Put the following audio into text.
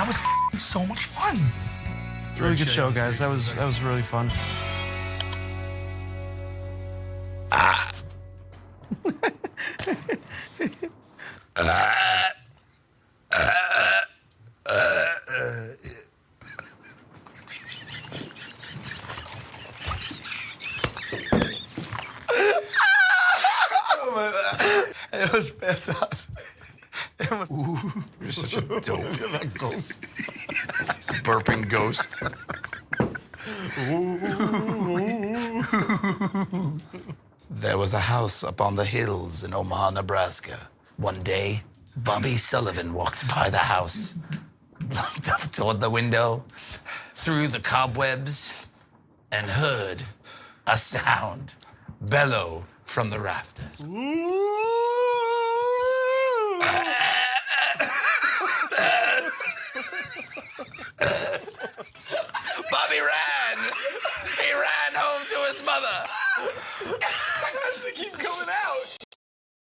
That was so much fun. Really good show, guys. That was really fun. It was messed up. Ooh, you're such a dope. That ghost. It's a burping ghost. There was a house up on the hills in Omaha, Nebraska. One day, Bobby Sullivan walked by the house, looked up toward the window, through the cobwebs, and heard a sound bellow from the rafters. Bobby ran. He ran home to his mother. How does it keep coming out?